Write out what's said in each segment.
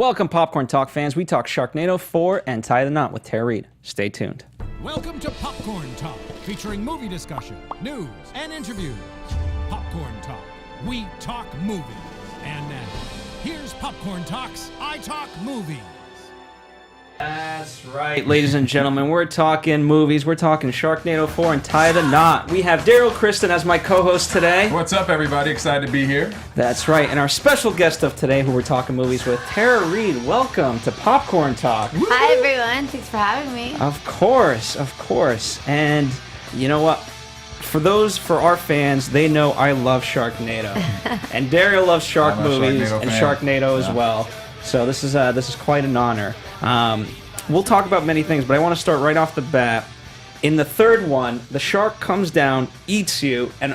Welcome, Popcorn Talk fans. We talk Sharknado 4 and Tie the Knot with Tara Reid. Stay tuned. Welcome to Popcorn Talk, featuring movie discussion, news, and interviews. Popcorn Talk. We talk movies. And now, here's Popcorn Talk's I Talk Movies. That's right, ladies and gentlemen. We're talking movies. We're talking Sharknado 4 and Tie the Knot. We have Derrial Christon as my co-host today. What's up, everybody? Excited to be here. That's right. And our special guest of today, who we're talking movies with, Tara Reid. Welcome to Popcorn Talk. Hi, everyone. Thanks for having me. Of course, of course. And you know what? For our fans, they know I love Sharknado. And Derrial loves shark movies and Sharknado as well. So this is quite an honor. We'll talk about many things, but I want to start right off the bat. In the third one, the shark comes down, eats you, and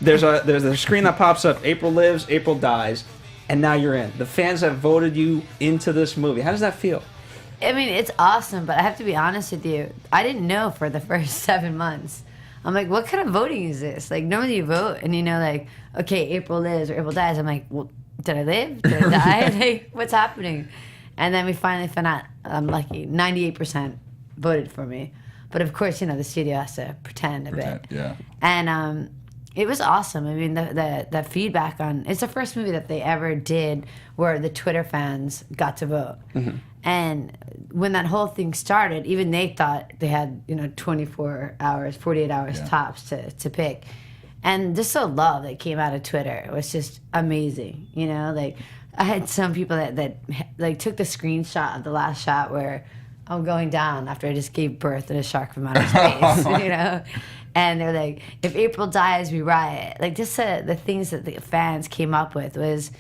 there's a screen that pops up. April lives, April dies, and now you're in. The fans have voted you into this movie. How does that feel? I mean, it's awesome, but I have to be honest with you. I didn't know for the first 7 months. I'm like, what kind of voting is this? Like, normally you vote, and you know, like, okay, April lives or April dies. I'm like, well, did I live? Did I die? Like, what's happening? And then we finally found out. I'm lucky. 98% voted for me. But of course, you know, the studio has to pretend a bit. Yeah. And it was awesome. I mean, the feedback on it's the first movie that they ever did where the Twitter fans got to vote. Mm-hmm. And when that whole thing started, even they thought they had 24 hours, 48 hours tops to pick. And just the love that came out of Twitter was just amazing. You know, like I had some people that like took the screenshot of the last shot where I'm going down after I just gave birth in a shark from outer space, you know? And they're like, if April dies, we riot. Like just the things that the fans came up with was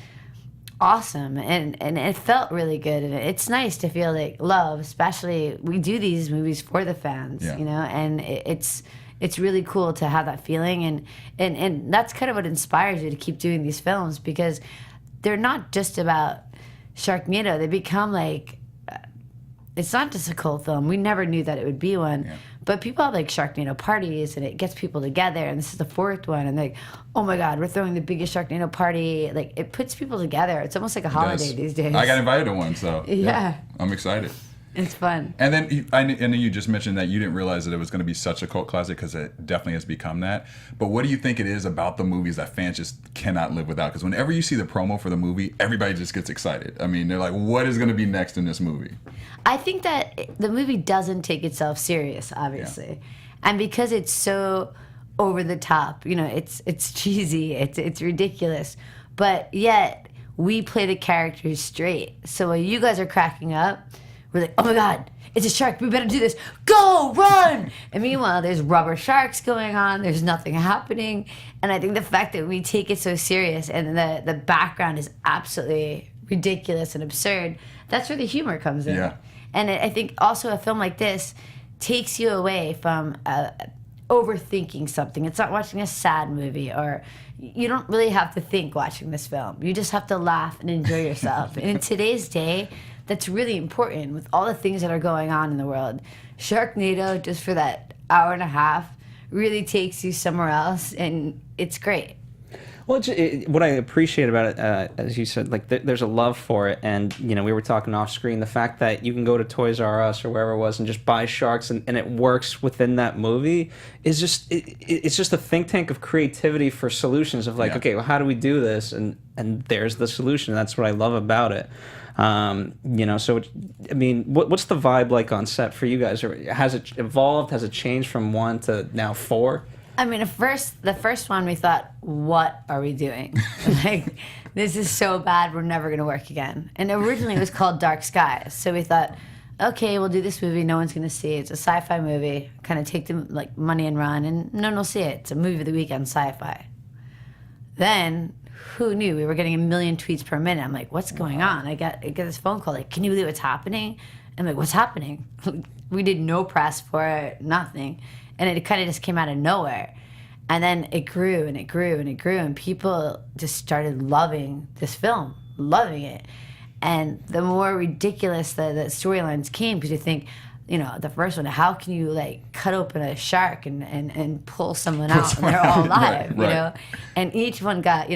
awesome. And it felt really good. And it's nice to feel like love, especially we do these movies for the fans, you know? And it's really cool to have that feeling. And that's kind of what inspires you to keep doing these films because they're not just about Sharknado. They become like, it's not just a cult film. We never knew that it would be one. Yeah. But people have like Sharknado parties and it gets people together. And this is the fourth one. And they're like, oh my God, we're throwing the biggest Sharknado party. Like it puts people together. It's almost like a holiday these days. I got invited to one, so yeah. I'm excited. It's fun. And then I know you just mentioned that you didn't realize that it was going to be such a cult classic because it definitely has become that. But what do you think it is about the movies that fans just cannot live without? Because whenever you see the promo for the movie, everybody just gets excited. I mean, they're like, what is going to be next in this movie? I think that the movie doesn't take itself serious, obviously. Yeah. And because it's so over the top, you know, it's cheesy, it's ridiculous. But yet, we play the characters straight. So while you guys are cracking up, we're like, oh my God, it's a shark. We better do this. Go, run! And meanwhile, there's rubber sharks going on. There's nothing happening. And I think the fact that we take it so serious and the background is absolutely ridiculous and absurd, that's where the humor comes in. Yeah. And I think also a film like this takes you away from overthinking something. It's not watching a sad movie or you don't really have to think watching this film. You just have to laugh and enjoy yourself. And in today's day, that's really important with all the things that are going on in the world. Sharknado, just for that hour and a half, really takes you somewhere else, and it's great. Well, what I appreciate about it, as you said, like there's a love for it, and you know we were talking off screen. The fact that you can go to Toys R Us or wherever it was and just buy sharks, and it works within that movie is just it's just a think tank of creativity for solutions. Of like, okay, well, how do we do this? And there's the solution. That's what I love about it. You know, so I mean, what's the vibe like on set for you guys? Or has it evolved? Has it changed from 1 to now 4? I mean, the first one we thought, what are we doing? Like, this is so bad, we're never going to work again. And originally it was called Dark Skies. So we thought, okay, we'll do this movie, no one's going to see it. It's a sci-fi movie, kind of take the like money and run, and no one will see it. It's a movie of the weekend sci-fi. Then, who knew? We were getting 1 million tweets per minute. I'm like, what's going on? I get this phone call, like, can you believe what's happening? I'm like, what's happening? We did no press for it, nothing. And it kind of just came out of nowhere. And then it grew and it grew and it grew. And people just started loving this film, loving it. And the more ridiculous the storylines came, because you think, the first one, how can you like cut open a shark and pull someone out and they're all alive, right. And each one got,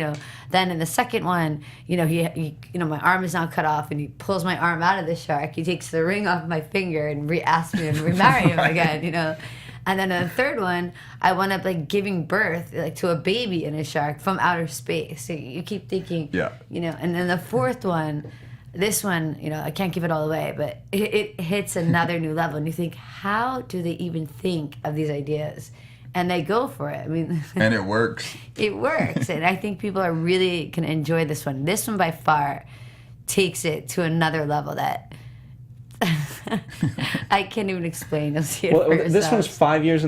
then in the second one, he my arm is now cut off and he pulls my arm out of the shark. He takes the ring off my finger and asks me to remarry him again, And then in the third one, I wound up like giving birth like to a baby in a shark from outer space. So you keep thinking, and then the fourth one, this one, I can't give it all away, but it hits another new level. And you think, how do they even think of these ideas? And they go for it. I mean, and it works. It works. And I think people are really going to enjoy this one. This one by far takes it to another level that I can't even explain. You'll see it for yourselves. This one's 5 years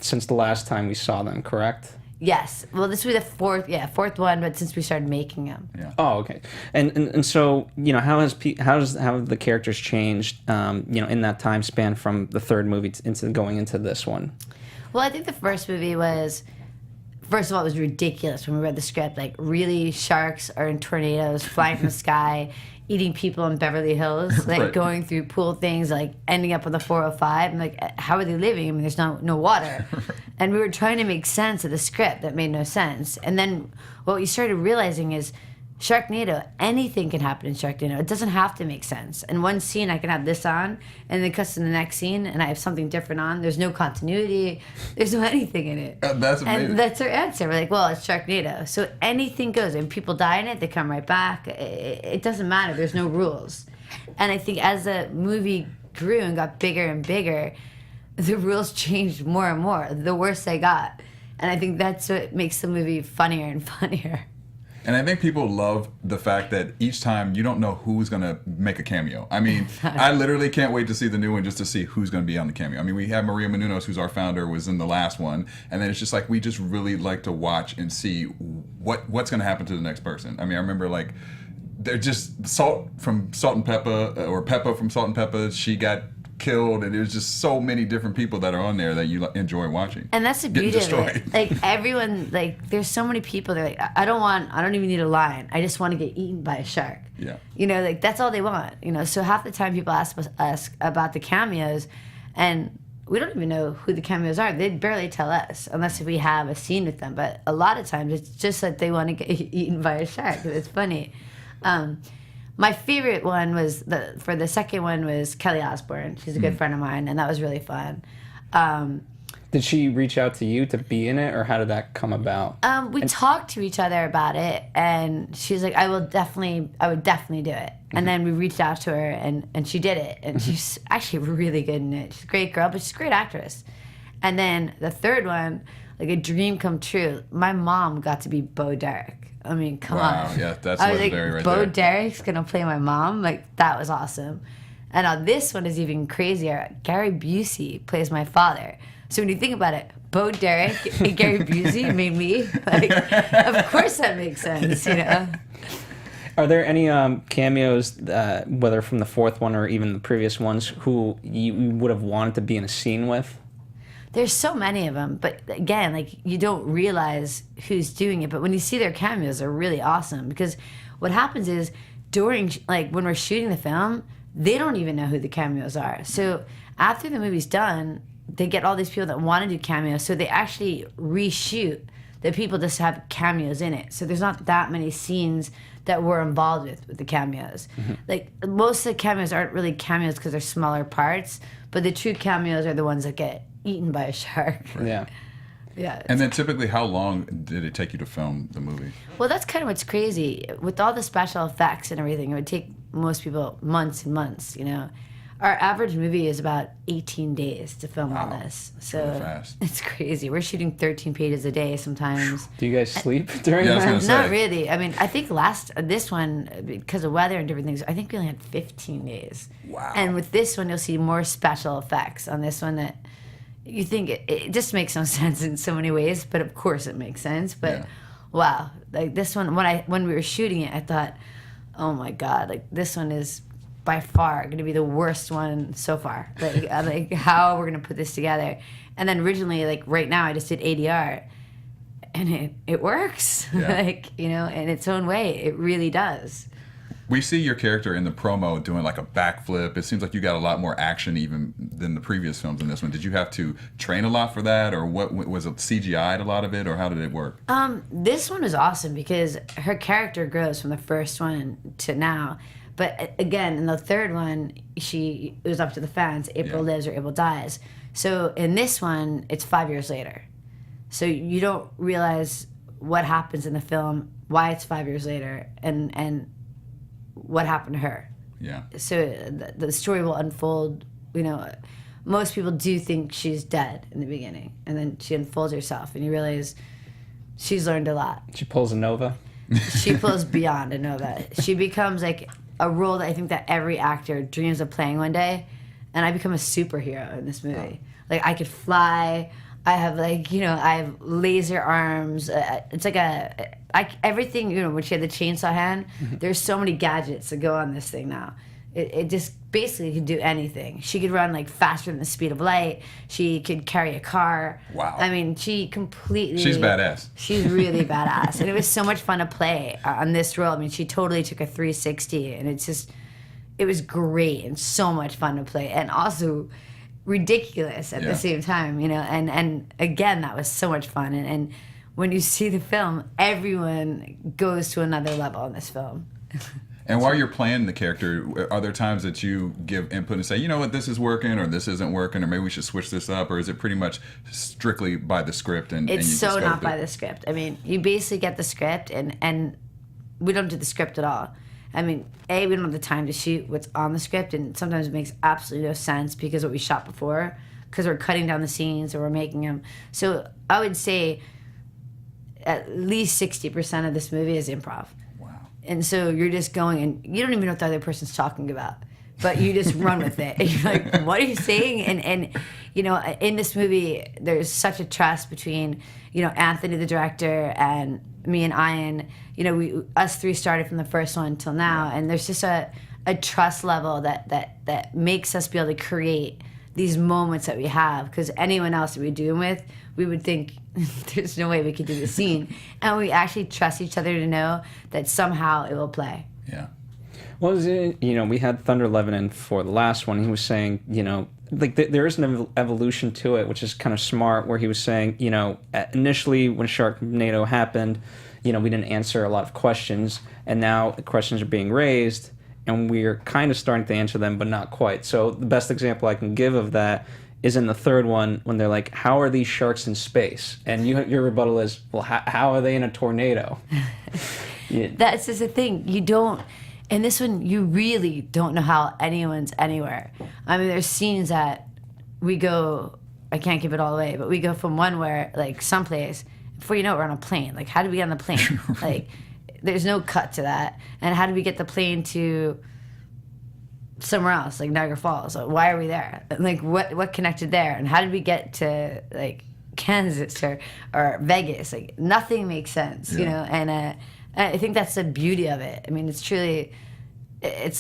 since the last time we saw them, correct? Yes. Well, this will be the fourth one, but since we started making them. Yeah. Oh, okay. And so how have the characters changed? In that time span from the third movie into going into this one. Well, I think the first movie was, first of all, it was ridiculous when we read the script. Like, really, sharks are in tornadoes, flying from the sky, eating people in Beverly Hills, like right. going through pool things, like ending up on the 405. I'm like, how are they living? I mean, there's no water. And we were trying to make sense of the script that made no sense. And then what we started realizing is Sharknado, anything can happen in Sharknado. It doesn't have to make sense. In one scene, I can have this on, and then it cuts to the next scene, and I have something different on. There's no continuity. There's no anything in it. That's amazing. And that's our answer. We're like, well, it's Sharknado. So anything goes. And people die in it, they come right back. It doesn't matter. There's no rules. And I think as the movie grew and got bigger and bigger, the rules changed more and more, the worse they got. And I think that's what makes the movie funnier and funnier. And I think people love the fact that each time you don't know who's going to make a cameo. I mean, I literally can't wait to see the new one just to see who's going to be on the cameo. I mean, we have Maria Menounos, who's our founder, was in the last one. And then it's just like, we just really like to watch and see what's going to happen to the next person. I mean, I remember like, they're just Salt from Salt and Peppa, or Peppa from Salt and Peppa. She got killed, and there's just so many different people that are on there that you enjoy watching. And that's the beauty of it. Like everyone, like there's so many people. They're like, I don't even need a line. I just want to get eaten by a shark. Yeah. Like that's all they want. So half the time people ask us about the cameos, and we don't even know who the cameos are. They barely tell us unless if we have a scene with them. But a lot of times it's just that they want to get eaten by a shark. It's funny. My favorite one was for the second one was Kelly Osbourne. She's a good friend of mine, and that was really fun. Did she reach out to you to be in it, or how did that come about? We talked to each other about it, and she's like, I would definitely do it. And then we reached out to her, and she did it. And she's actually really good in it. She's a great girl, but she's a great actress. And then the third one, like a dream come true. My mom got to be Bo Derek. I mean, come on. Wow, yeah, that's I was legendary like, right Bo there. Derek's going to play my mom? Like, that was awesome. And now this one is even crazier. Gary Busey plays my father. So when you think about it, Bo Derek and Gary Busey made me. Like, of course that makes sense, Are there any cameos, whether from the fourth one or even the previous ones, who you would have wanted to be in a scene with? There's so many of them, but again, like you don't realize who's doing it. But when you see their cameos, they're really awesome because what happens is during like when we're shooting the film, they don't even know who the cameos are. So after the movie's done, they get all these people that want to do cameos, so they actually reshoot the people just have cameos in it. So there's not that many scenes that we're involved with the cameos. Like most of the cameos aren't really cameos because they're smaller parts, but the true cameos are the ones that get eaten by a shark. Yeah. Yeah. And then typically, how long did it take you to film the movie? Well, that's kind of what's crazy. With all the special effects and everything, it would take most people months and months, Our average movie is about 18 days to film all this. So really fast. It's crazy. We're shooting 13 pages a day sometimes. Do you guys sleep during Yeah, I was that? gonna say. Not really. I mean, I think this one, because of weather and different things, I think we only had 15 days. Wow. And with this one, you'll see more special effects on this one that you think it just makes no sense in so many ways, but of course it makes sense. But wow, like this one, when we were shooting it, I thought, oh my God, like this one is by far going to be the worst one so far. Like how we're going to put this together. And then originally, like right now, I just did ADR, and it works. Yeah. Like, in its own way, it really does. We see your character in the promo doing like a backflip. It seems like you got a lot more action even than the previous films in this one. Did you have to train a lot for that, or what was it CGI'd a lot of it, or how did it work? This one was awesome because her character grows from the first one to now. But again, in the third one, it was up to the fans. April lives or April dies. So in this one, it's 5 years later. So you don't realize what happens in the film, why it's 5 years later, and what happened to her. Yeah. So the story will unfold. You know, most people do think she's dead in the beginning, and then she unfolds herself, and you realize she's learned a lot. She pulls a Nova. She pulls beyond a Nova. She becomes like a role that I think that every actor dreams of playing one day, and I become a superhero in this movie. Like, I could fly. I have I have laser arms. It's like everything, when she had the chainsaw hand, there's so many gadgets that go on this thing now. It just basically could do anything. She could run like faster than the speed of light. She could carry a car. Wow. I mean, she's badass. She's really badass. And it was so much fun to play on this role. I mean, she totally took a 360, and it was great and so much fun to play. And also ridiculous at the same time, and again, that was so much fun. And when you see the film, everyone goes to another level in this film. And while you're playing the character, are there times that you give input and say, you know what, this is working, or this isn't working, or maybe we should switch this up, or is it pretty much strictly by the script? And it's you so just not by the script. I mean, you basically get the script, and we don't do the script at all. I mean, we don't have the time to shoot what's on the script, and sometimes it makes absolutely no sense because of what we shot before, because we're cutting down the scenes or we're making them. So I would say at least 60% of this movie is improv. And so you're just going, and you don't even know what the other person's talking about, but you just run with it. And you're like, what are you saying? And in this movie, there's such a trust between, Anthony, the director, and me and Ian. Us three started from the first one till now, and there's just a trust level that makes us be able to create these moments that we have, because anyone else that we're doing with, we would think there's no way we could do the scene. And we actually trust each other to know that somehow it will play. Yeah. Well, we had Thunder Lebanon for the last one. He was saying, there is an evolution to it, which is kind of smart, where he was saying, initially when Sharknado happened, we didn't answer a lot of questions, and now the questions are being raised, and we're kind of starting to answer them, but not quite. So the best example I can give of that is in the third one, when they're like, how are these sharks in space? And your rebuttal is, well, how are they in a tornado? That's just the thing. In this one, you really don't know how anyone's anywhere. I mean, there's scenes that we go, I can't give it all away, but we go from one where, like, someplace, before you know it, we're on a plane. Like, how did we get on the plane? Like, there's no cut to that. And how did we get the plane to somewhere else, like Niagara Falls? Like, why are we there? Like, what connected there? And how did we get to, like, Kansas or Vegas? Like, nothing makes sense, And I think that's the beauty of it. I mean, it's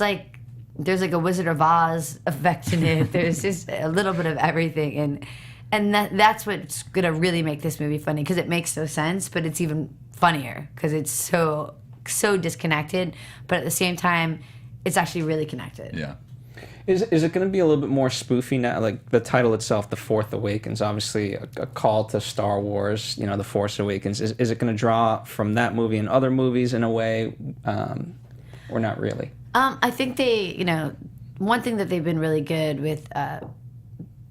like there's like a Wizard of Oz effect in it. There's just a little bit of everything, and that's what's gonna really make this movie funny, because it makes no sense, but it's even funnier because it's so disconnected, but at the same time, it's actually really connected. Yeah. Is it going to be a little bit more spoofy now? Like the title itself, The Force Awakens, obviously a call to Star Wars, The Force Awakens. Is it going to draw from that movie and other movies in a way, or not really? I think they, one thing that they've been really good with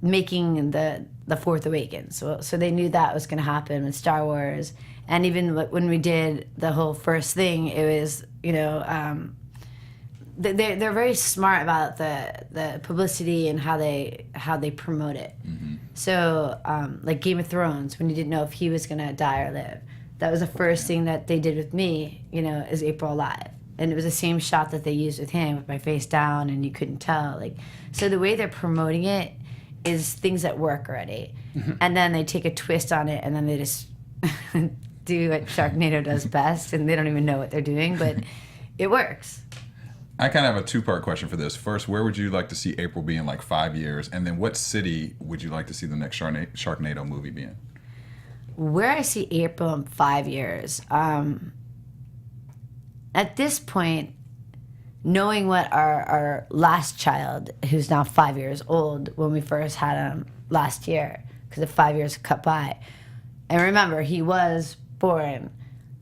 making the Force Awakens. So they knew that was going to happen with Star Wars. And even when we did the whole first thing, it was, they're very smart about the publicity and how they promote it. Mm-hmm. So like Game of Thrones, when you didn't know if he was gonna die or live, that was the first thing that they did with me, is April alive, and it was the same shot that they used with him, with my face down, and you couldn't tell. Like, so the way they're promoting it is things that work already, mm-hmm. and then they take a twist on it, and then they just do what Sharknado does best, and they don't even know what they're doing, but it works. I kind of have a two-part question for this. First, where would you like to see April be in like 5 years? And then what city would you like to see the next Sharknado movie be in? Where I see April in 5 years? At this point, knowing what our last child, who's now 5 years old, when we first had him last year, because the 5 years cut by. And remember, he was born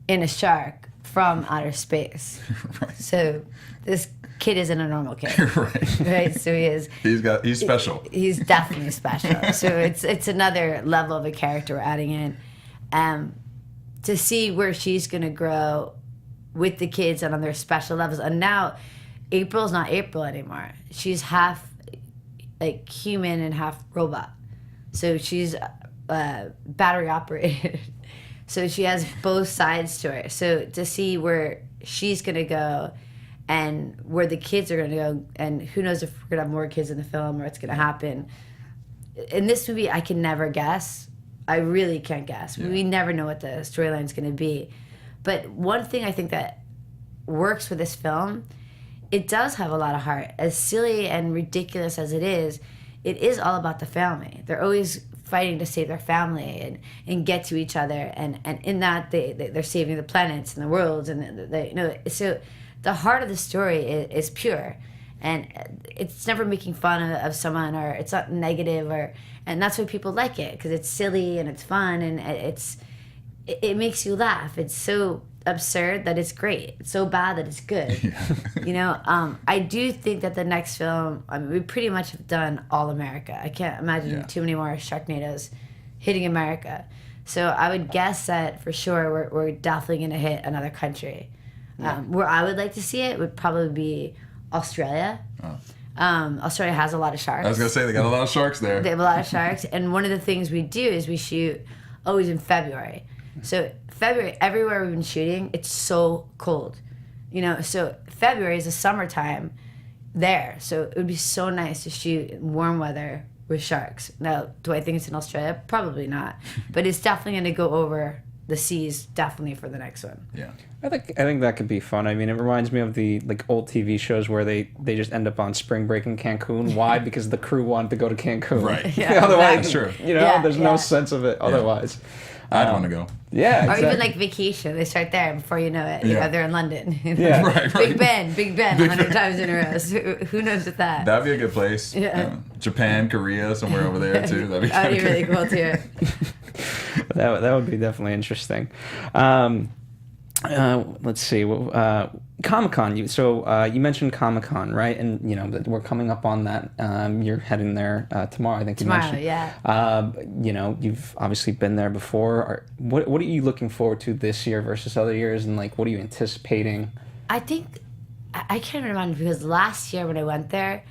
in a shark from outer space. Right. So this kid isn't a normal kid. Right. So he is. He's special. He's definitely special. So it's another level of a character we're adding in. To see where she's going to grow with the kids and on their special levels. And now April's not April anymore. She's half like human and half robot. So she's battery operated. So she has both sides to her. So to see where she's going to go and where the kids are going to go, and who knows if we're going to have more kids in the film or what's going to happen. In this movie, I can never guess. I really can't guess. Yeah. We never know what the storyline's going to be. But one thing I think that works with this film, it does have a lot of heart. As silly and ridiculous as it is all about the family. They're always fighting to save their family and get to each other. And in that, they're saving the planets and the worlds. And so the heart of the story is pure. And it's never making fun of someone, or it's not negative, and that's why people like it, because it's silly and it's fun and it makes you laugh. It's so absurd that it's great. It's so bad that it's good. Yeah. I do think that the next film, I mean, we pretty much have done all America. I can't imagine too many more Sharknadoes hitting America. So I would guess that for sure we're definitely going to hit another country. Yeah. Where I would like to see it would probably be Australia. Oh. Australia has a lot of sharks. I was going to say, they got a lot of sharks there. They have a lot of sharks. And one of the things we do is we shoot always in February. So February, everywhere we've been shooting, it's so cold. So February is the summertime there. So it would be so nice to shoot in warm weather with sharks. Now, do I think it's in Australia? Probably not. But it's definitely going to go over the seas, definitely, for the next one. Yeah. I think that could be fun. I mean, it reminds me of the old TV shows where they just end up on spring break in Cancun. Why? Because the crew wanted to go to Cancun. Right. Yeah, otherwise, sure. There's no sense of it otherwise. I'd want to go. Yeah, exactly. Or even like vacation. They start there before you know it. They're in London. Yeah. Right. Big Ben, 100 times in a row. So who knows with that? That'd be a good place. Yeah. Japan, Korea, somewhere over there too. That'd be really cool too. That would be definitely interesting. Let's see. Comic-Con. You mentioned Comic-Con, right? And we're coming up on that. You're heading there tomorrow. I think you mentioned. Yeah. You've obviously been there before. What are you looking forward to this year versus other years, and what are you anticipating? I think I can't remember, because last year when I went there,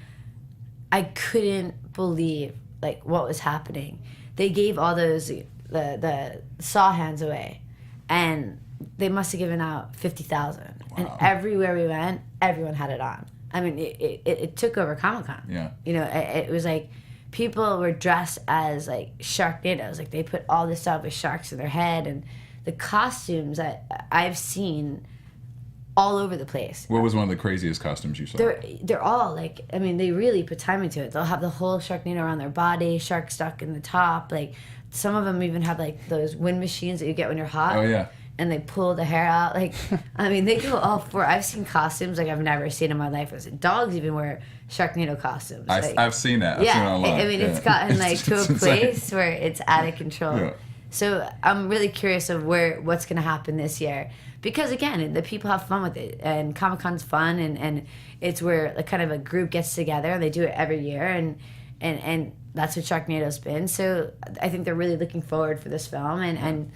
I couldn't believe what was happening. They gave all those the saw hands away, and they must have given out 50,000. Wow. And everywhere we went, everyone had it on. I mean, it took over Comic-Con. Yeah. It was like people were dressed as Sharknadoes. They put all this stuff with sharks in their head, and the costumes that I've seen all over the place. What was one of the craziest costumes you saw? They're all they really put time into it. They'll have the whole Sharknado around their body, shark stuck in the top. Some of them even have those wind machines that you get when you're hot. Oh yeah. And they pull the hair out. They go all for. I've seen costumes I've never seen in my life. Dogs even wear Sharknado costumes. I've seen that. I've seen it online. I mean, it's gotten to a place where it's out of control. Yeah. So I'm really curious of what's going to happen this year. Because again, the people have fun with it, and Comic-Con's fun, and it's where kind of a group gets together, and they do it every year, and that's what Sharknado's been. So I think they're really looking forward for this film, and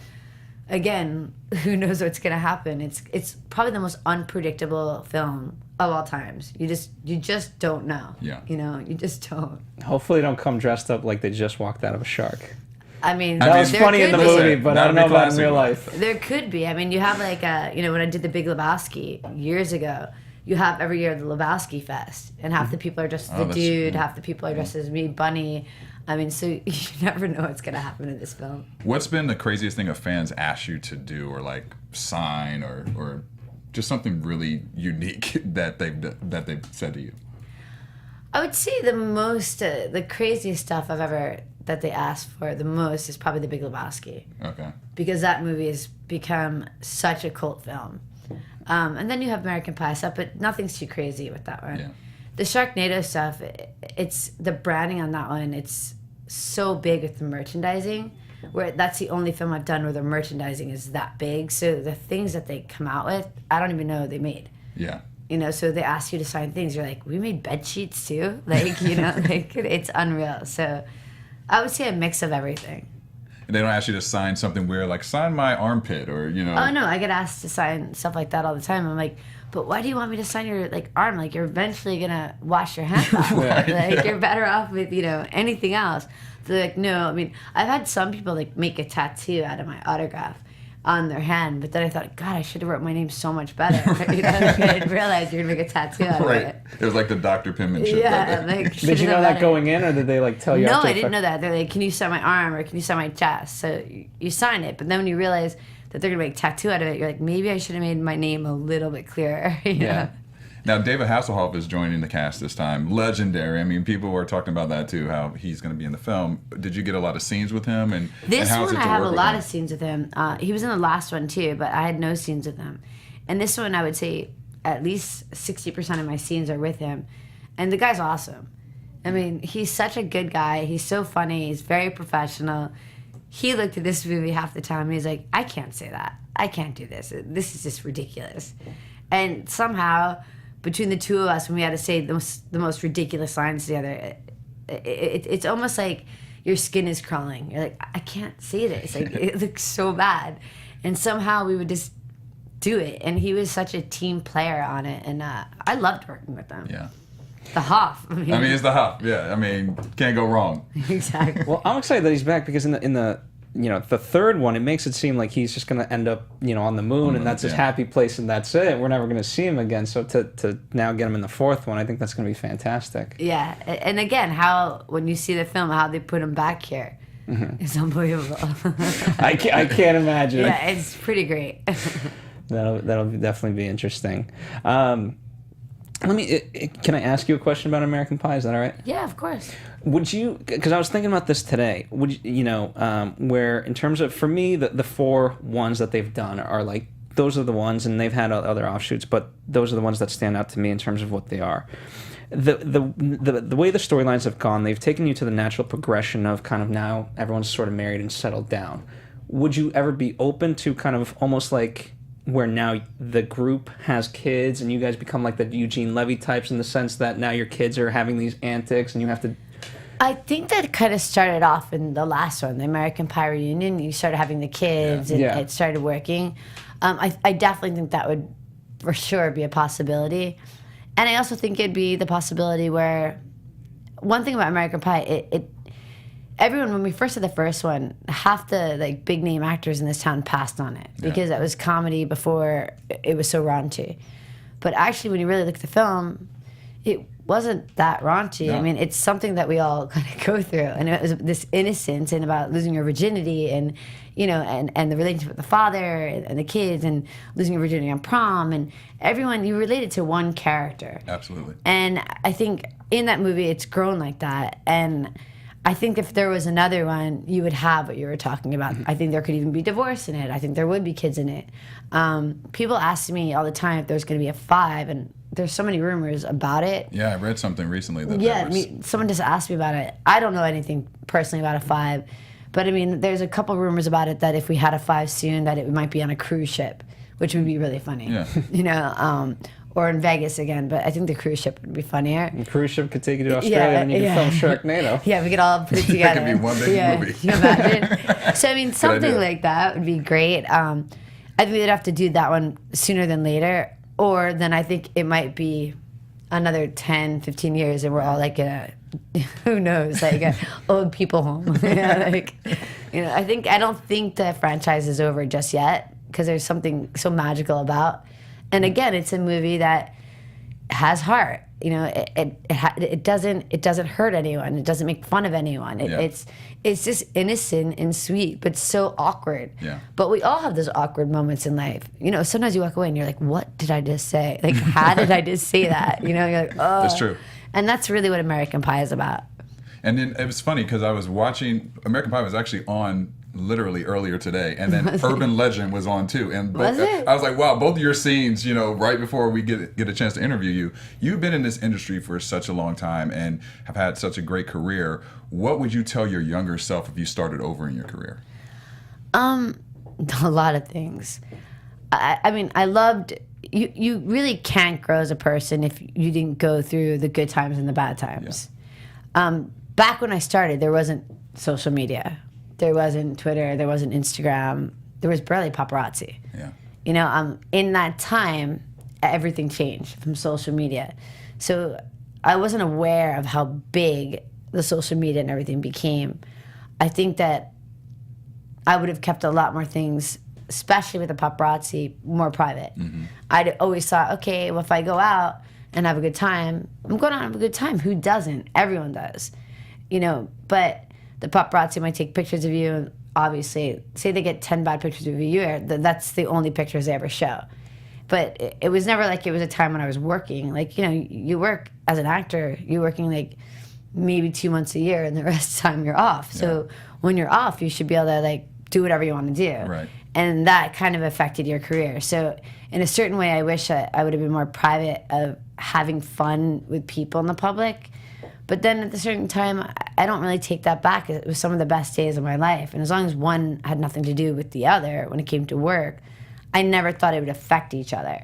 again, who knows what's gonna happen? It's probably the most unpredictable film of all times. You just don't know. Yeah. You just don't. Hopefully, they don't come dressed up like they just walked out of a shark. I mean, that was funny in the movie, but I don't know about in real life. There could be. I mean, you have when I did the Big Lebowski years ago, you have every year the Lebowski Fest, and half the people are dressed as the dude, half the people are dressed as me, Bunny. I mean, so you never know what's going to happen in this film. What's been the craziest thing a fans ask you to do, or sign, or just something really unique that they've said to you? I would say the craziest stuff that they asked for the most is probably the Big Lebowski. Okay. Because that movie has become such a cult film. And then you have American Pie stuff, but nothing's too crazy with that one. Yeah. The Sharknado stuff, it's the branding on that one. It's so big with the merchandising, where that's the only film I've done where the merchandising is that big. So the things that they come out with, I don't even know they made. Yeah. So they ask you to sign things. You're like, we made bed sheets too? Like, like it's unreal. So I would say a mix of everything. And they don't ask you to sign something weird, like sign my armpit or, Oh, no, I get asked to sign stuff like that all the time. I'm like, but why do you want me to sign your arm? Like, you're eventually going to wash your hands off. Like, you're better off with, anything else. So they're like, no. I mean, I've had some people, make a tattoo out of my autograph on their hand, but then I thought, God, I should have wrote my name so much better. I didn't realize you're going to make a tattoo out of it. It was like the Dr. penmanship. Yeah. Did you know that going in, or did they, tell you? No, I didn't know that. They're like, can you sign my arm, or can you sign my chest? So you sign it, but then when you realize that they're going to make a tattoo out of it, you're like, maybe I should have made my name a little bit clearer. Yeah. Now, David Hasselhoff is joining the cast this time. Legendary. I mean, people were talking about that too, how he's going to be in the film. Did you get a lot of scenes with him? And how is it to I have work a with lot him? of scenes with him. He was in the last one too, but I had no scenes with him. And this one, I would say at least 60% of my scenes are with him. And the guy's awesome. I mean, he's such a good guy. He's so funny. He's very professional. He looked at this movie half the time. He's like, I can't say that. I can't do this. This is just ridiculous. And somehow, between the two of us, when we had to say the most ridiculous lines together, it's almost like your skin is crawling. You're like, I can't say this. Like, it looks so bad. And somehow we would just do it. And he was such a team player on it. And I loved working with him. Yeah. The Hoff. I mean, it's the Huff. Yeah. I mean, can't go wrong. Exactly. Well, I'm excited that he's back because in the the third one, it makes it seem like he's just going to end up, on the moon, and that's his happy place, and that's it. We're never going to see him again. So to now get him in the fourth one, I think that's going to be fantastic. Yeah, and again, when you see the film, how they put him back here, it's unbelievable. I can't imagine. Yeah, it's pretty great. That'll definitely be interesting. Can I ask you a question about American Pie? Is that all right? Yeah, of course. Would you, because I was thinking about this today, would you, where in terms of, for me, the four ones that they've done are those are the ones, and they've had other offshoots, but those are the ones that stand out to me in terms of what they are. The way the storylines have gone, they've taken you to the natural progression of kind of now everyone's sort of married and settled down. Would you ever be open to kind of almost like where now the group has kids and you guys become like the Eugene Levy types in the sense that now your kids are having these antics and you have to... I think that kind of started off in the last one, the American Pie reunion. You started having the kids and it started working. I definitely think that would for sure be a possibility. And I also think it'd be the possibility where, one thing about American Pie, everyone, when we first did the first one, half the big name actors in this town passed on it because that was comedy before it was so raunchy. But actually, when you really look at the film, it wasn't that raunchy. No. I mean, it's something that we all kind of go through, and it was this innocence and about losing your virginity, and and the relationship with the father and the kids, and losing your virginity on prom, and everyone you related to one character. Absolutely. And I think in that movie, it's grown like that, and I think if there was another one, you would have what you were talking about. Mm-hmm. I think there could even be divorce in it. I think there would be kids in it. People ask me all the time if there's going to be a 5, and there's so many rumors about it. Yeah, I read something recently that someone just asked me about it. I don't know anything personally about a 5, but I mean, there's a couple rumors about it that if we had a 5 soon, that it might be on a cruise ship, which would be really funny. Yeah. Or in Vegas again, but I think the cruise ship would be funnier. The cruise ship could take you to Australia and you could film Sharknado. Yeah, we could all put it together. That could be one big movie. Can you imagine? So, I mean, something like that would be great. I think we'd have to do that one sooner than later, or then I think it might be another 10, 15 years and we're all like in a, who knows, like a old people home. I don't think the franchise is over just yet because there's something so magical about. And again, it's a movie that has heart. It doesn't hurt anyone. It doesn't make fun of anyone. It's just innocent and sweet, but so awkward. Yeah. But we all have those awkward moments in life. Sometimes you walk away and you're like, "What did I just say? Like, how did I just say that?" You're like, "Oh." That's true. And that's really what American Pie is about. And then it was funny because I was watching American Pie was actually on literally earlier today, and then Urban Legend was on too. And both, Was it? I was like, wow, both of your scenes, you know, right before we get a chance to interview you, you've been in this industry for such a long time and have had such a great career. What would you tell your younger self if you started over in your career? A lot of things. I mean, I loved. You really can't grow as a person if you didn't go through the good times and the bad times. Yeah. Back when I started, there wasn't social media. There wasn't Twitter. There wasn't Instagram. There was barely paparazzi. Yeah. You know, in that time, everything changed from social media. So I wasn't aware of how big the social media and everything became. I think that I would have kept a lot more things, especially with the paparazzi, more private. Mm-hmm. I'd always thought, okay, well, if I go out and have a good time, I'm going out and have a good time. Who doesn't? Everyone does. You know, but the paparazzi might take pictures of you, and obviously, say they get 10 bad pictures of you, that's the only pictures they ever show. But it was never like it was a time when I was working. Like, you know, you work as an actor, you're working like maybe 2 months a year, and the rest of the time you're off. Yeah. So when you're off, you should be able to like do whatever you want to do. Right. And that kind of affected your career. So in a certain way, I wish I would have been more private of having fun with people in the public. But then at a certain time, I don't really take that back. It was some of the best days of my life. And as long as one had nothing to do with the other when it came to work, I never thought it would affect each other,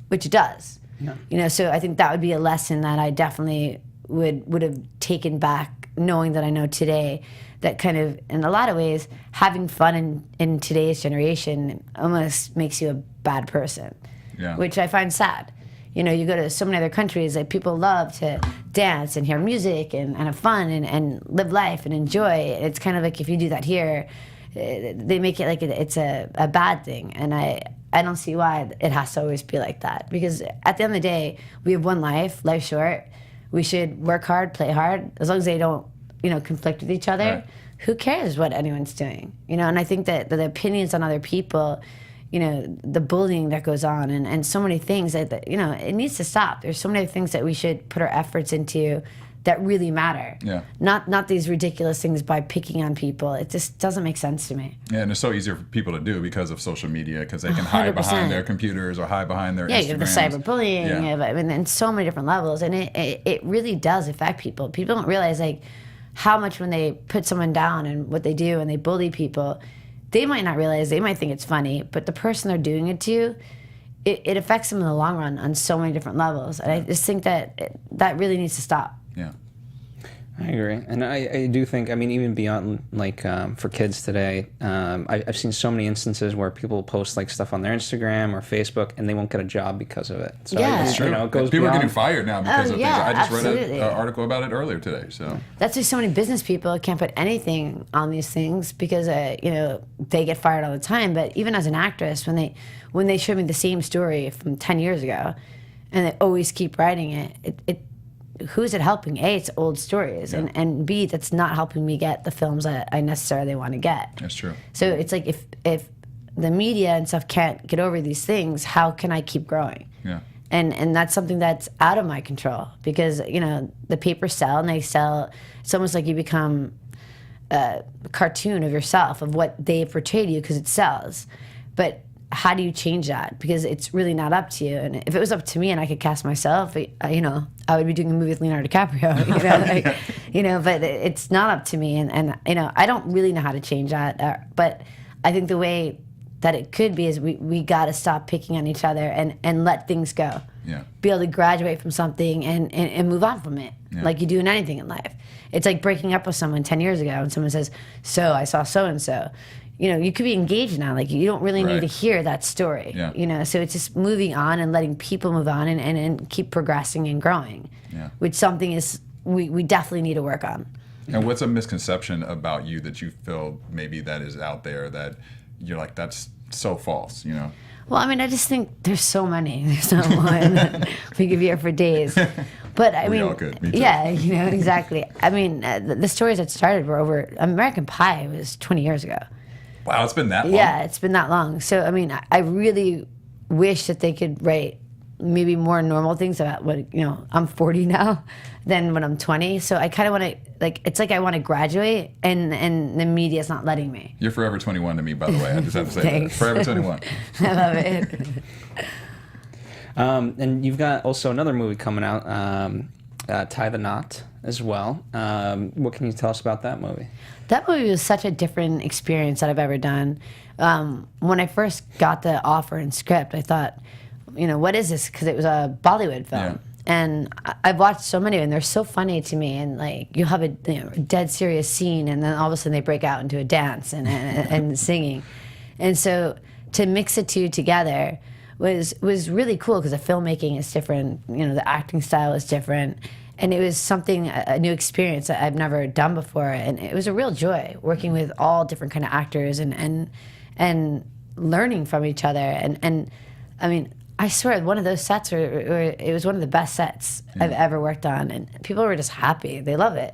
which it does. Yeah. You know, so I think that would be a lesson that I definitely would have taken back, knowing that I know today, that kind of, in a lot of ways, having fun in today's generation almost makes you a bad person, which I find sad. You know, you go to so many other countries, like people love to dance and hear music and have fun and live life and enjoy. It's kind of like if you do that here, they make it like it's a bad thing. And I don't see why it has to always be like that. Because at the end of the day, we have one life, life's short. We should work hard, play hard, as long as they don't, you know, conflict with each other. Right. Who cares what anyone's doing? You know, and I think that the opinions on other people, you know, the bullying that goes on and so many things that, you know, it needs to stop. There's so many things that we should put our efforts into that really matter. Yeah. Not these ridiculous things by picking on people. It just doesn't make sense to me. Yeah, and it's so easier for people to do because of social media, because they can 100%. Hide behind their computers or hide behind their Instagrams. You have the cyberbullying, I mean, in so many different levels. And it really does affect people. People don't realize, like, how much when they put someone down and what they do and they bully people, they might not realize, they might think it's funny, but the person they're doing it to, it affects them in the long run on so many different levels. And I just think that really needs to stop. Yeah. I agree. And I do think, I mean, even beyond, like, for kids today, I've seen so many instances where people post, like, stuff on their Instagram or Facebook, and they won't get a job because of it. So That's true. You know, it goes people beyond. are getting fired now because of things. I just absolutely. read an article about it earlier today. So that's why so many business people can't put anything on these things because, you know, they get fired all the time. But even as an actress, when they show me the same story from 10 years ago, and they always keep writing it who's it helping? A, it's old stories, and B, that's not helping me get the films that I necessarily want to get. That's true. So it's like if the media and stuff can't get over these things, how can I keep growing? Yeah. And that's something that's out of my control because, you know, the papers sell and they sell. It's almost like you become a cartoon of yourself, of what they portrayed you because it sells. But how do you change that? Because it's really not up to you. And if it was up to me and I could cast myself, you know, I would be doing a movie with Leonardo DiCaprio. You know, like, you know, but it's not up to me. And you know, I don't really know how to change that. But I think the way that it could be is we got to stop picking on each other and let things go. Yeah. Be able to graduate from something and move on from it, like you do in anything in life. It's like breaking up with someone 10 years ago and someone says, so I saw so-and-so. You know, you could be engaged now. Like, you don't really need to hear that story. Yeah. You know, so it's just moving on and letting people move on and keep progressing and growing, which something is we definitely need to work on. And what's a misconception about you that you feel maybe that is out there that you're like, that's so false, you know? Well, I mean, I just think there's so many. There's not one. We could be here for days. But I mean, all could. Me too. Yeah, you know, exactly. I mean, the stories that started were over. American Pie was 20 years ago. Wow, it's been that long. Yeah, it's been that long. So, I mean, I really wish that they could write maybe more normal things about what, I'm 40 now than when I'm 20. So I kind of want to, like, it's like I want to graduate and the media's not letting me. You're forever 21 to me, by the way. I just have to say Thanks. that. Forever 21. I love it. And you've got also another movie coming out, Tie the Knot, as well. What can you tell us about that movie? That movie was such a different experience that I've ever done. When I first got the offer and script, I thought, what is this? Because it was a Bollywood film. Yeah. And I've watched so many, and they're so funny to me. And like, you have a dead serious scene, and then all of a sudden they break out into a dance and singing. And so to mix the two together was really cool because the filmmaking is different. The acting style is different. And it was something, a new experience that I've never done before. And it was a real joy working with all different kind of actors and learning from each other. And I mean, I swear, one of those sets it was one of the best sets I've ever worked on. And people were just happy. They love it.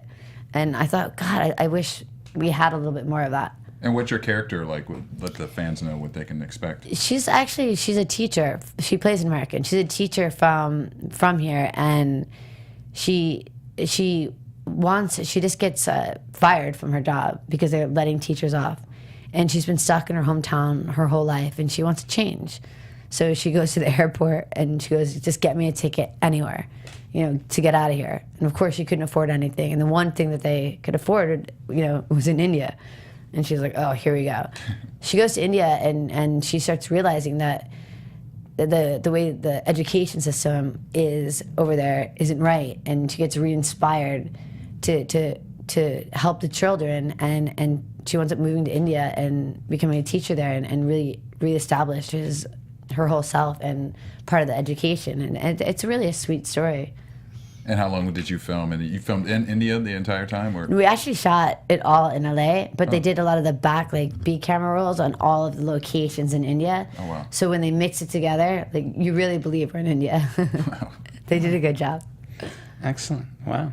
And I thought, God, I wish we had a little bit more of that. And what's your character like? Let the fans know what they can expect. She's a teacher. She plays an American. She's a teacher from here. And she just gets fired from her job because they're letting teachers off, and she's been stuck in her hometown her whole life, and she wants to change. So she goes to the airport and she goes, just get me a ticket anywhere, to get out of here. And of course she couldn't afford anything, and the one thing that they could afford, was in India. And she's like, oh, here we go. She goes to India and she starts realizing that the way the education system is over there isn't right, and she gets re-inspired to help the children, and she winds up moving to India and becoming a teacher there, and really reestablishes her whole self and part of the education, and it's really a sweet story. And how long did you film? And you filmed in India the entire time, or? We actually shot it all in LA, but they did a lot of the back, like, B camera rolls on all of the locations in India. Oh, wow. So when they mix it together, like, you really believe we're in India. Wow. They did a good job. Excellent. Wow.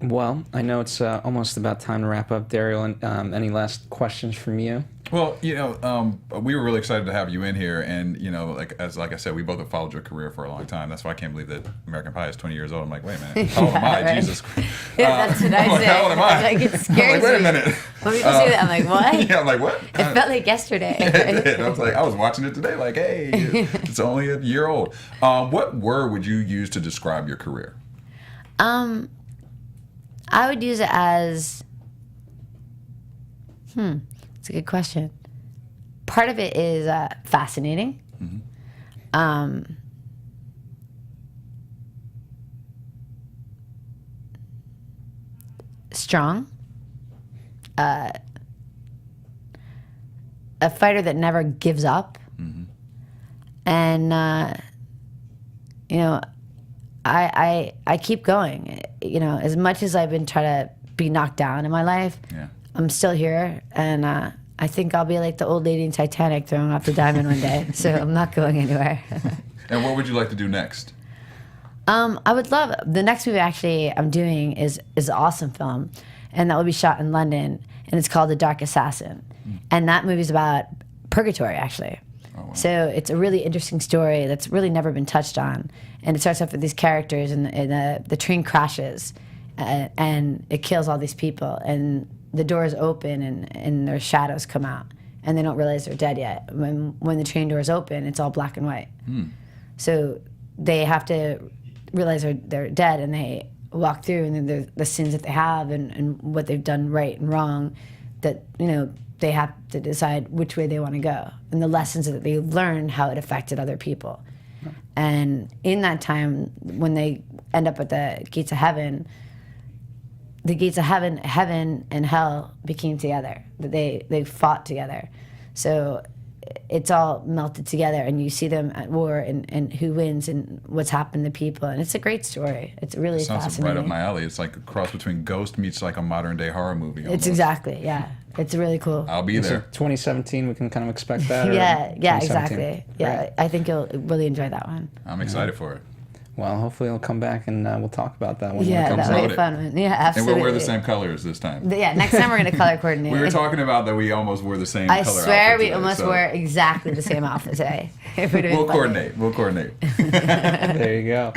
Well, I know it's almost about time to wrap up, Derrial. Any last questions from you? Well, we were really excited to have you in here, and like I said, we both have followed your career for a long time. That's why I can't believe that American Pie is 20 years old. I'm like, wait a minute, how old am I? Right. Jesus Christ. Yeah, that's what I say. How old am I? Like, it scares I'm like, wait a me. minute. When people say that, I'm like, what? Yeah, I'm like, what? It felt like yesterday. It did. I was like, I was watching it today, like, hey, it's only a year old. What word would you use to describe your career? I would use it as, it's a good question. Part of it is fascinating. Mm-hmm. Strong. A fighter that never gives up. Mm-hmm. And, I keep going. As much as I've been trying to be knocked down in my life, I'm still here, and I think I'll be like the old lady in Titanic throwing off the diamond one day. So I'm not going anywhere. And what would you like to do next? I would love the next movie. Actually, I'm doing is an awesome film, and that will be shot in London, and it's called The Dark Assassin, and that movie's about purgatory, actually. Oh, wow. So it's a really interesting story that's really never been touched on. And it starts off with these characters, and the train crashes, and it kills all these people. And the doors open, and their shadows come out, and they don't realize they're dead yet. When the train doors open, it's all black and white. So they have to realize they're dead, and they walk through, and then the sins that they have, and what they've done right and wrong, that they have to decide which way they want to go, and the lessons that they've learned, how it affected other people. And in that time, when they end up at the gates of heaven, heaven and hell became together. They fought together. So it's all melted together, and you see them at war, and who wins and what's happened to people. And it's a great story. It's really Sounds fascinating. right up my alley. It's like a cross between Ghost meets like a modern day horror movie. Almost. It's exactly, yeah. It's really cool. I'll be there. So 2017, we can kind of expect that? Yeah, 2017? exactly. Yeah, Right. I think you'll really enjoy that one. I'm excited for it. Well, hopefully he'll come back and we'll talk about that when Yeah, it comes that would out. be a fun one. Yeah, And absolutely. we'll wear the same colors this time. Yeah, next time we're going to color coordinate. We were talking about that we almost wore the same I color swear outfit we today, almost so wore exactly the same outfit today. It would've been We'll funny. coordinate. We'll coordinate. There you go.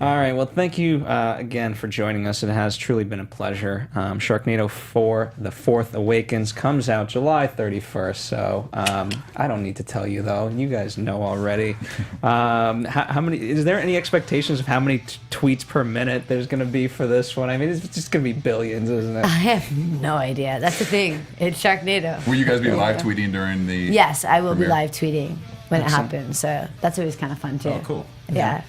All right. Well, thank you again for joining us. It has truly been a pleasure. Sharknado 4, The Fourth Awakens, comes out July 31st. So I don't need to tell you, though. You guys know already. How many? Is there any expectations of how many tweets per minute there's going to be for this one? I mean, it's just going to be billions, isn't it? I have no idea. That's the thing. It's Sharknado. Will you guys be live tweeting during the? Yes, I will be premiere? live tweeting when it happens. So that's always kind of fun too. Oh, cool. Yeah.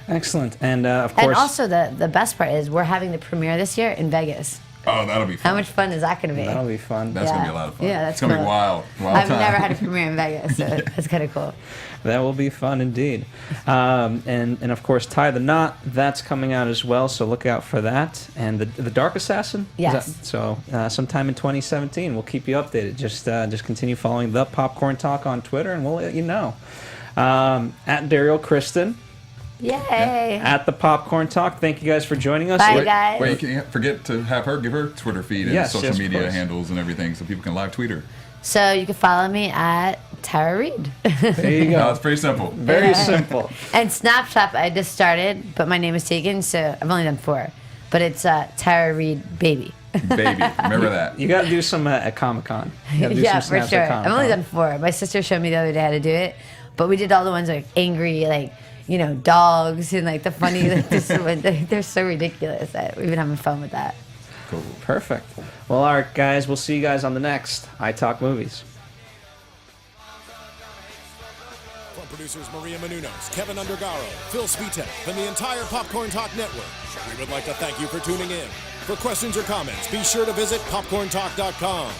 Excellent. And of course, And also the best part is we're having the premiere this year in Vegas. Oh, that'll be fun. How much fun is that going to be? that'll be fun. That's gonna be a lot of fun. Yeah, that's it's gonna cool. be wild. I've time. never had a premiere in Vegas, so that's kind of cool. That will be fun indeed. And of course, Tie the Knot, that's coming out as well, so look out for that. And the Dark Assassin? Is Yes. so sometime in 2017, we'll keep you updated. Just continue following the Popcorn Talk on Twitter, and we'll let you know. At Derrial Christon, Yay! at the Popcorn Talk, thank you guys for joining us. Bye, guys. Wait, you can't forget to have her give her Twitter feed and Yes, social yes, of media course. handles and everything so people can live tweet her. So you can follow me at Tara Reid. There you No, go. it's pretty simple. Very simple. And Snapchat, I just started, but my name is taken, so I've only done 4. But it's Tara Reid Baby. Baby, remember that. You got to do some at Comic-Con. You gotta do Yeah, some for snaps sure. at I've only Comic-Con. done 4. My sister showed me the other day how to do it, but we did all the ones like angry, like, dogs and like the funny, they're so ridiculous that we've been having fun with that. Cool. Perfect. Well, all right, guys. We'll see you guys on the next I Talk Movies. From producers Maria Menounos, Kevin Undergaro, Phil Svitek, and the entire Popcorn Talk Network, we would like to thank you for tuning in. For questions or comments, be sure to visit popcorntalk.com.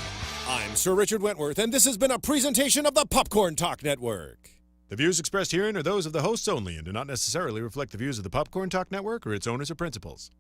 I'm Sir Richard Wentworth, and this has been a presentation of the Popcorn Talk Network. The views expressed herein are those of the hosts only and do not necessarily reflect the views of the Popcorn Talk Network or its owners or principals.